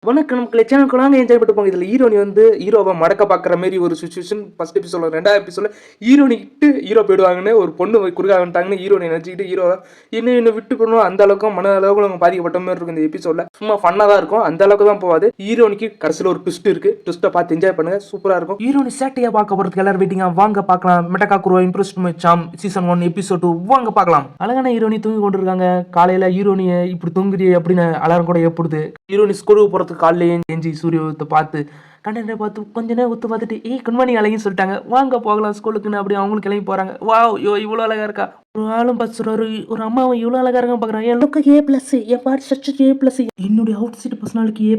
வணக்கம் மக்களே, சேனல் கொண்டாங்க என்ஜாய் பண்ணிட்டு போங்க. இதில் ஹீரோனி வந்து ஹீரோவை மடக்க பார்க்குற மாதிரி ஒரு சுச்சுவேஷன் ஃபர்ஸ்ட் எபிசோட 2வது எபிசோட ஹீரோனி விட்டு ஹீரோ போயிடுவாங்கன்னு ஒரு பொண்ணு குறுக்காக வந்துட்டாங்கன்னு ஹீரோனி நினச்சிக்கிட்டு ஹீரோவை என்ன விட்டு போடணும் அந்த அளவுக்கு மன அளவுக்கு அவங்க பாதிக்கப்பட்ட மாதிரி இருக்கும். இந்த எபிசோட சும்மா ஃபன்னாக தான் இருக்கும், அந்த அளவுக்கு தான் போகாது. ஹீரோனிக்கு கடைசியில் ஒரு ட்விஸ்ட் இருக்கு, ட்விஸ்ட்டை பார்த்து என்ஜாய் பண்ணுங்க, சூப்பராக இருக்கும். ஹீரோனி சேட்டையாக பார்க்க போகிறதுக்கு எல்லாரும் வெயிட்டிங்க, வாங்க பார்க்கலாம். மெட்டகா குருவா இம்ப்ரெஸ் சாம் சீசன் 1 எபிசோட் 2 வாங்க பார்க்கலாம். அழகான ஹீரோனி தூங்கி கொண்டிருக்காங்க. காலையில் ஹீரோனியை இப்படி தூங்குறீ அப்படின்னு அலாரம் கூட ஏற்படுது. ஹீரோனி ஸ்கூலுக்கு போகிறதுக்கு காலையில் ஏஞ்சி சூரியத்தை பார்த்து கண்டனை பார்த்து கொஞ்ச நேரம் ஒத்து பார்த்துட்டு குட் மார்னிங் அழகின்னு சொல்லிட்டாங்க, வாங்க போகலாம் ஸ்கூலுக்குன்னு. அப்படி அவங்களும் கிளம்பி போகிறாங்க. வா யோ இவ்வளோ அழகாக இருக்கா, ஒரு ஆளும் பசுறாரு, ஒரு அம்மாவும் இவ்வளோ அழகாக இருக்கான்னு பார்க்குறாங்க. என் லுக்கு A+, என் பாட்டு சச்சு A+, என்னுடைய அவுட் சைட் பர்சனாலிட்டி A+.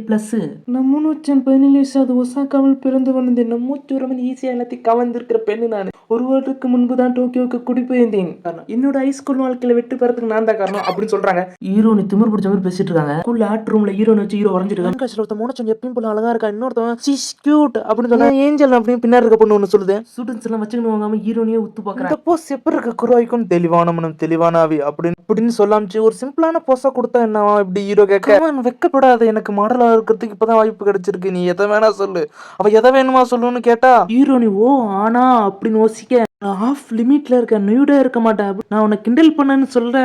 நான் 17 வயசு அது ஒசாக்காவில் பிறந்து வந்தேன். நம்ம மூச்சுரமன் ஈஸியாக எல்லாத்தையும் கவர்ந்திருக்கிற பெண்ணு நான். ஒரு வருடத்துக்கு முன்பு தான் டோக்கியோவுக்கு குடிபெயர்ந்தேன். காரணம் என்னோட ஹைஸ்கூல் வாழ்க்கையில வெட்டு பெறதுக்கு நான் தான் காரணம் அப்படின்னு சொல்றாங்க. ஹீரோனி திமிர் பிடிச்ச மாதிரி பேசிட்டு இருக்காங்க. ஸ்கூல்ல ஆர்ட் ரூம்ல ஹீரோனி வச்சு ஹீரோ வரைஞ்சிருக்காங்க. ஒருத்தன் மூணு எப்பயும் போல அழகா இருக்கா, இன்னொருத்தவன் சீஸ் கியூட் அப்படின்னு சொன்னா ஏஞ்சல் அப்படின்னு பின்னாடி இருக்க பொண்ணு ஒன்று சொல்லுது. ஸ்டூடெண்ட்ஸ் எல்லாம் வச்சுக்கணும் வாங்காம ஹீரோனியே உத்து பாக்குறாங்க. போஸ் எப்படி இருக்க குருவாய்க்கும் தெளிவான மனம் தெளிவானாவி அப்படின்னு சொல்லாமச்சு ஒரு சிம்பிளான போஸா கொடுத்தா என்னவா இப்படி ஹீரோ கேட்க வெக்கப்படாத, எனக்கு மாடலா இருக்கிறதுக்கு இப்பதான் வாய்ப்பு கிடைச்சிருக்கு, நீ எதை வேணா சொல்லு, அவ எதை வேணுமா சொல்லுன்னு கேட்டா ஹீரோனி ஓ ஆனா அப்படின்னு யோசிக்க, நான் ஆஃப் லிமிட்ல இருக்க, நியூடா இருக்க மாட்டேன், நான் உன்னை கிண்டல் பண்ணேன்னு சொல்ற.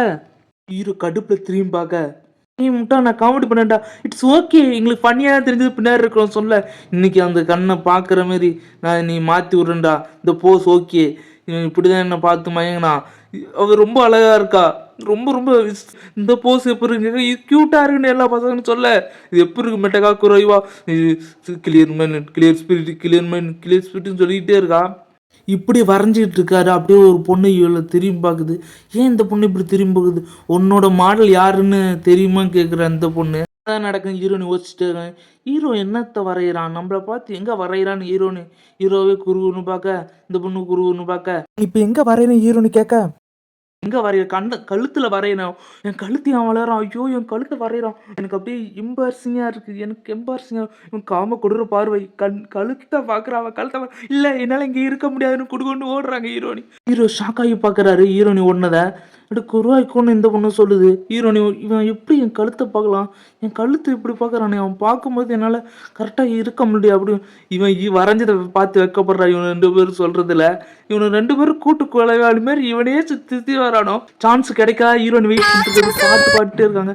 ஹீரோ கடுப்புல திரும்பி பார்க்க, நீ முட்டா நான் காமெடி பண்ணேன்டா, இட்ஸ் ஓகே, எங்களுக்கு ஃபன்னியாக தெரிஞ்சது பின்னாடி இருக்கிறோம் சொல்ல, இன்னைக்கு அந்த கண்ணை பார்க்குற மாதிரி நான் நீ மாற்றி விட்றேன்டா, இந்த போஸ் ஓகே, இப்படிதான் என்ன பார்த்து மயங்கனா, அவள் ரொம்ப அழகா இருக்கா, ரொம்ப ரொம்ப இந்த போஸ் எப்படி இருக்கு, கியூட்டா இருக்குன்னு எல்லா பசங்கன்னு சொல்ல, இது எப்படி இருக்கு மெட்டகா குறைவா, clear mind clear spirit clear mind clear ஸ்பிரிட்னு சொல்லிக்கிட்டே இருக்கா. இப்படி வரைஞ்சிட்டு இருக்காரு. அப்படியே ஒரு பொண்ணு இவ்வளோ திரும்பி பார்க்குது. ஏன் இந்த பொண்ணு இப்படி திரும்பி பார்க்குது, உன்னோட மாடல் யாருன்னு தெரியுமான்னு கேட்குற அந்த பொண்ணு. அதான் நடக்கும். ஹீரோனி யோசிச்சுட்டு இருக்கேன், ஹீரோ என்னத்தை வரைகிறான், நம்மளை பார்த்து எங்கே வரைகிறான்னு ஹீரோவே குருன்னு பார்க்க, இந்த பொண்ணு குருன்னு பார்க்க, இப்போ எங்கே வரைகிறேன் ஹீரோனு கேட்க, எங்கே வரைய கழுத்தில் வரையணும், என் கழுத்து அவன் வளரான், ஐயோ என் கழுத்தை வரைகிறான், எனக்கு அப்படியே எம்பாரசிங்காக இருக்குது, எனக்கு எம்பாரசிங்காக, இவன் காம கொடுற பார்வை, கழுத்தை பார்க்குறான், அவன் கழுத்தை இல்லை என்னால் இங்கே இருக்க முடியாதுன்னு கொடுக்கொண்டு ஓடுறாங்க. ஹீரோ ஷாக் ஆகி பார்க்குறாரு ஹீரோனி ஒன்னதை. அப்படி குருவாய்க்குன்னு இந்த பொண்ணு சொல்லுது. ஹீரோனி இவன் எப்படி என் கழுத்தை பார்க்கலாம், என் கழுத்து இப்படி பார்க்குறானே, அவன் பார்க்கும்போது என்னால் கரெக்டாக இருக்க முடியும் அப்படி, இவன் வரைஞ்சதை பார்த்து வைக்கப்படுறான். இவன் 2 பேரும் சொல்கிறதுல இவனு 2 பேரும் கூட்டு கொலைவாளி மாதிரி இவனையே சுற்றி வரானோ. சான்ஸ் கிடைக்காத ஹீரோனி வெயிட் பண்ணிட்டு பாட்டுட்டே இருக்காங்க.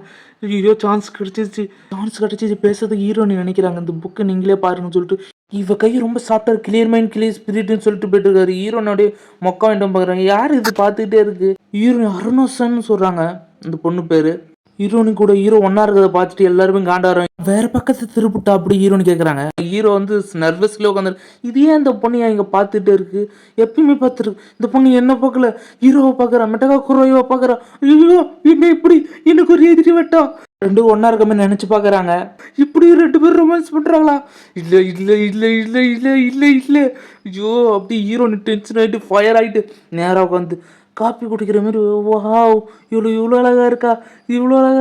ஐயோ சான்ஸ் கிடைச்சிச்சு பேசுறதுக்கு ஹீரோனி நினைக்கிறாங்க. இந்த புக்கை நீங்களே பாருங்கன்னு சொல்லிட்டு இவ கை ரொம்ப சாஃப்டாக கிளியர் மைண்ட் கிளியர் ஸ்பிரிட்னு சொல்லிட்டு போயிட்டு இருக்காரு. ஹீரோனோடைய மொக்கா வேண்டாம் பார்க்குறாங்க. யார் இது பார்த்துக்கிட்டே இருக்கு, ஹீரோனி அருணோசன் சொல்கிறாங்க இந்த பொண்ணு பேர். ஹீரோனி கூட ஹீரோ ஒன்னா இருக்கிறத பார்த்துட்டு எல்லாருமே காண்டாரம். வேற பக்கத்தை திருப்பிட்டா அப்படி ஹீரோன்னு கேட்குறாங்க. ஹீரோ வந்து நர்வஸ்ல உட்காந்து, இது ஏன் இந்த பொண்ணு இங்கே பார்த்துட்டே இருக்கு, எப்பயுமே பார்த்துருக்கு இந்த பொண்ணு என்ன பார்க்கல, ஹீரோவை பார்க்குறா, மெட்டகா குரோவை பார்க்குறா, ஐயோ என்ன இப்படி எனக்கு ஒரு எதிரி வட்டா, 2 ஒன்னா இருக்க மாதிரி நினைச்சு பாக்குறாங்க. இப்படி 2 பேரும் ரொமான்ஸ் பண்றாங்களா, இல்ல இல்ல இல்ல இல்ல இல்ல இல்ல இல்ல ஐயோ அப்படி ஹீரோனி டென்ஷன் ஆயிட்டு ஃபயர் ஆயிட்டு நேரா உட்காந்து காப்பி குடிக்கிற மாதிரி, வாவ் இவ்வளோ அழகா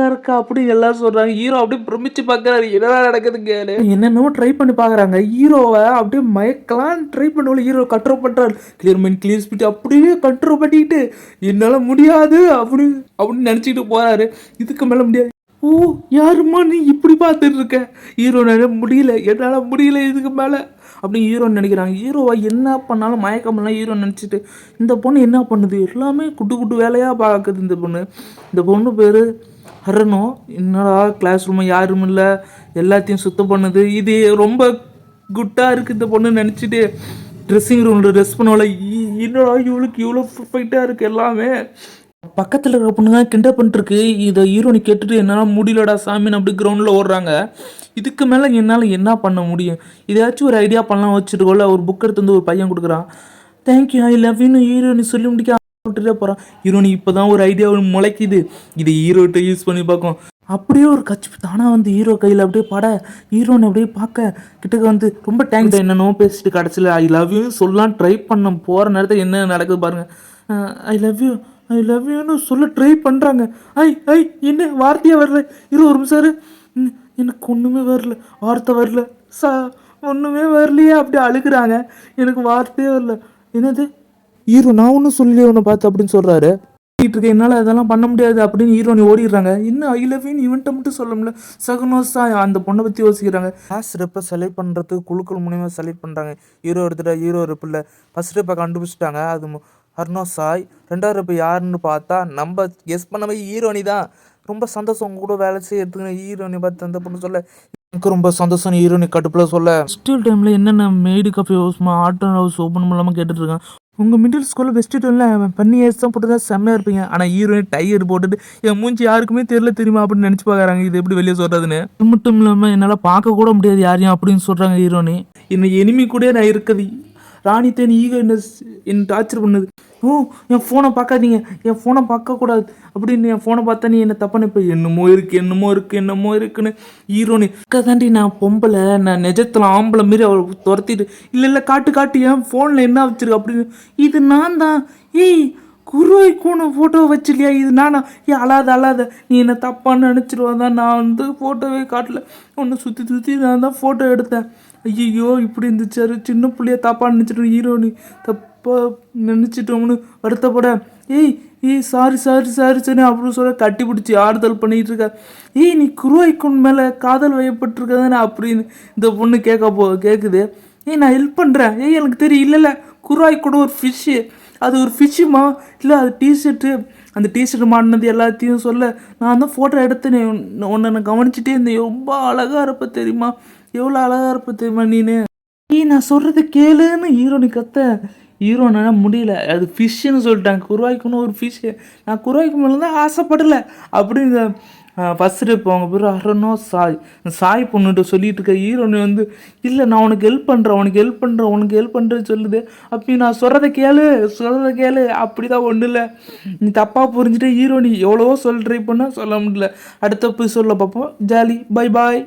இருக்கா அப்படி எல்லாரும் சொல்றாங்க. ஹீரோ அப்படியே பிரமிச்சு பார்க்கறாரு, என்னடா நடக்குதுங்க, என்னென்னமோ ட்ரை பண்ணி பார்க்குறாங்க. ஹீரோவை அப்படியே மயக்கலாம் ட்ரை பண்ணுவோம். ஹீரோ கண்ட்ரோல் பண்றாரு, கிளியர் மைண்ட் கிளியர் ஸ்பீட் அப்படியே கண்ட்ரோல் பண்ணிக்கிட்டு என்னால முடியாது அப்படின்னு நினைச்சிட்டு போறாரு. இதுக்கு மேல முடியாது. ஓ யாருமா நீ இப்படி பார்த்துட்டு இருக்க, ஹீரோ என்னால் முடியல இதுக்கு மேலே அப்படி ஹீரோன்னு நினைக்கிறாங்க. ஹீரோவா என்ன பண்ணாலும் மயக்கம் பண்ணலாம் ஹீரோன்னு நினச்சிட்டு இந்த பொண்ணு என்ன பண்ணுது, எல்லாமே குட்டு வேலையாக பார்க்குது. இந்த பொண்ணு பேர் ஹரனோ. என்னடா கிளாஸ் ரூம் யாரும் இல்லை, எல்லாத்தையும் சுத்தம் பண்ணுது, இது ரொம்ப குட்டாக இருக்குது இந்த பொண்ணு நினச்சிட்டு ட்ரெஸ்ஸிங் ரூமில் ட்ரெஸ் பண்ணுவாள். என்னடா இவளுக்கு இவ்வளோ பர்ஃபெக்டாக இருக்குது எல்லாமே. பக்கத்தில் இருக்கிற பொண்ணுங்க கிண்டல் பண்ணிட்டுருக்கு. இதை ஹீரோனி கேட்டுட்டு என்னால் முடியலடா சாமின்னு அப்படி கிரவுண்டில் ஓடுறாங்க. இதுக்கு மேலே என்னால் என்ன பண்ண முடியும், இதாச்சும் ஒரு ஐடியா பண்ணலாம் வச்சுருக்கோல்ல. ஒரு புக் எடுத்து வந்து ஒரு பையன் கொடுக்குறான். தேங்க்யூ ஐ லவ் யூன்னு ஹீரோனி சொல்லி முடிக்க விட்டுட்டே போகிறான். ஹீரோனி இப்போ தான் ஒரு ஐடியா முளைக்குது, இது ஹீரோட்ட யூஸ் பண்ணி பார்க்கும். அப்படியே ஒரு கட்சி தானாக வந்து ஹீரோ கையில் அப்படியே ஹீரோனை அப்படியே பார்க்க கிட்டக்க வந்து ரொம்ப தேங்க்ஸ் என்னென்னோ பேசிட்டு கடைசியில் ஐ லவ் யூ சொல்லலாம் ட்ரை பண்ண போகிற நேரத்தில் என்ன நடக்குது பாருங்கள். ஐ லவ் யூன்னு சொல்ல ட்ரை பண்ணுறாங்க. என்ன வார்த்தையே வரல, ஒரு நிமிஷம் எனக்கு ஒன்றுமே வார்த்தை வரல ஒன்றுமே வரலையே அப்படி அழுகுறாங்க. எனக்கு வார்த்தையே வரல. என்னது ஹீரோ நான் ஒன்றும் சொல்லலையே உன்னை பார்த்து அப்படின்னு சொல்கிறாரு. இருக்க என்னால் அதெல்லாம் பண்ண முடியாது அப்படின்னு ஹீரோனி ஓடிடுறாங்க. இன்னும் ஐ லவ் யூ இவன்ட்ட மட்டும் சொல்ல முடியல. சகனோஸா அந்த பொண்ணை பற்றி யோசிக்கிறாங்க. ஃபர்ஸ்ட் ரெப்பை செலக்ட் பண்ணுறதுக்கு குழுக்கள் மூலியமாக செலக்ட் பண்ணுறாங்க. ஹீரோ எடுத்துட்டா ஹீரோ ரெப்பில் ஃபர்ஸ்ட் ரெப்பை கண்டுபிடிச்சிட்டாங்க. அது ஹர்னோசாய். ரெண்டாவது ரெப்பு யாருன்னு பார்த்தா நம்ம கெஸ் பண்ண மாதிரி ஹீரோனி தான். ரொம்ப சந்தோஷம் உங்க கூட வேலை செய்யறதுக்கு ஹீரோனி பார்த்து அந்த பொண்ணு சொல்ல எனக்கு ரொம்ப சந்தோஷம் ஹீரோனி கடுப்பில் சொல்ல. ஸ்டில் டைமில் என்னென்ன மெய்டு காஃபி ஹவுஸ்மா ஆட்டோ ஹவுஸ் ஓப்பன் பண்ணாமல் கேட்டுட்ருக்கேன். உங்கள் மிடில் ஸ்கூலில் பெஸ்ட் டைமில் பண்ணி ஏஸ் தான் போட்டு தான் செம்மையாக இருப்பீங்க. ஆனால் ஹீரோயின் டையர் போட்டுட்டு என் மூஞ்சி யாருக்குமே தெரியல தெரியுமா அப்படின்னு நினச்சி பார்க்குறாங்க. இது எப்படி வெளியே சொல்கிறதுன்னு. அது மட்டும் இல்லாமல் என்னால் பார்க்க கூட முடியாது யாரையும் அப்படின்னு சொல்கிறாங்க ஹீரோனி. இன்னும் எனிமி கூட நான் இருக்குது. ராணி தேனி ஈகோ என்ன டார்ச்சர் பண்ணுது. ஓ என் ஃபோனை பார்க்காதீங்க, என் ஃபோனை பார்க்கக்கூடாது அப்படின்னு. என் ஃபோனை பார்த்தா நீ என்ன தப்பான இப்போ என்னமோ இருக்குன்னு ஹீரோனி தாண்டி நான் பொம்பளை, நான் நிஜத்தில் ஆம்பளை மாரி அவள் துரத்திட்டு இல்லை காட்டு என் ஃபோனில் என்ன வச்சிருக்கு அப்படின்னு. இது நான் தான். ஏய் குருவாய்க்கூன ஃபோட்டோ வச்சில்லையா, இது நானா? ஏன் அழாத நீ என்ன தப்பான்னு நினச்சிருவாதான். நான் வந்து ஃபோட்டோவே காட்டல, ஒன்று சுற்றி நான் தான் ஃபோட்டோ எடுத்தேன். ஐயோ இப்படி இருந்துச்சாரு, சின்ன பிள்ளைய தப்பாக நினச்சிட்டு ஹீரோனி தப்பாக நினச்சிட்டோம்னு வருத்தப்பட. ஏய் சாரி அப்படின்னு சொல்ல கட்டி பிடிச்சி ஆறுதல் பண்ணிகிட்டு இருக்க. நீ குருவாய்க்குன் மேலே காதல் வயப்பட்டிருக்கதானே அப்படின்னு இந்த பொண்ணு கேட்குது. நான் ஹெல்ப் பண்ணுறேன். எனக்கு தெரியும். இல்லை குருவாய் கூட ஒரு ஃபிஷ்ஷு, அது ஒரு ஃபிஷ்ஷுமா, இல்லை அது டிஷர்ட்டு. அந்த டிஷர்ட் மாட்டினது எல்லாத்தையும் சொல்ல நான் தான் ஃபோட்டோ எடுத்தேன். உன்னை நான் கவனிச்சுட்டே இருந்தேன். ரொம்ப அழகாக இருப்ப தெரியுமா, எவ்வளோ அழகாக இருப்ப தெரியுமா நீனு. நான் சொல்கிறத கேளுன்னு ஹீரோனி கத்த. ஹீரோனால முடியல, அது ஃபிஷ்ஷுன்னு சொல்லிட்டாங்க. குருவாய்க்குன்னு ஒரு ஃபிஷ்ஷு, நான் குருவாய்க்கு மேலே தான் ஆசைப்படலை அப்படின்னு ஃபஸ்ட்டு இப்போ அவங்க பேர் அரணோ சாய் பொண்ணுகிட்ட சொல்லிட்டு இருக்க. ஹீரோனி வந்து இல்லை நான் உனக்கு ஹெல்ப் பண்ணுறேன்னு சொல்லுது. அப்படி நான் சொல்கிறத கேளு அப்படி தான் ஒன்றும் இல்லை. நீ தப்பாக புரிஞ்சுட்டு ஹீரோனி எவ்வளவோ ட்ரை பண்ணால் சொல்ல முடியல. அடுத்த போய் சொல்ல பார்ப்போம். ஜாலி. Bye bye.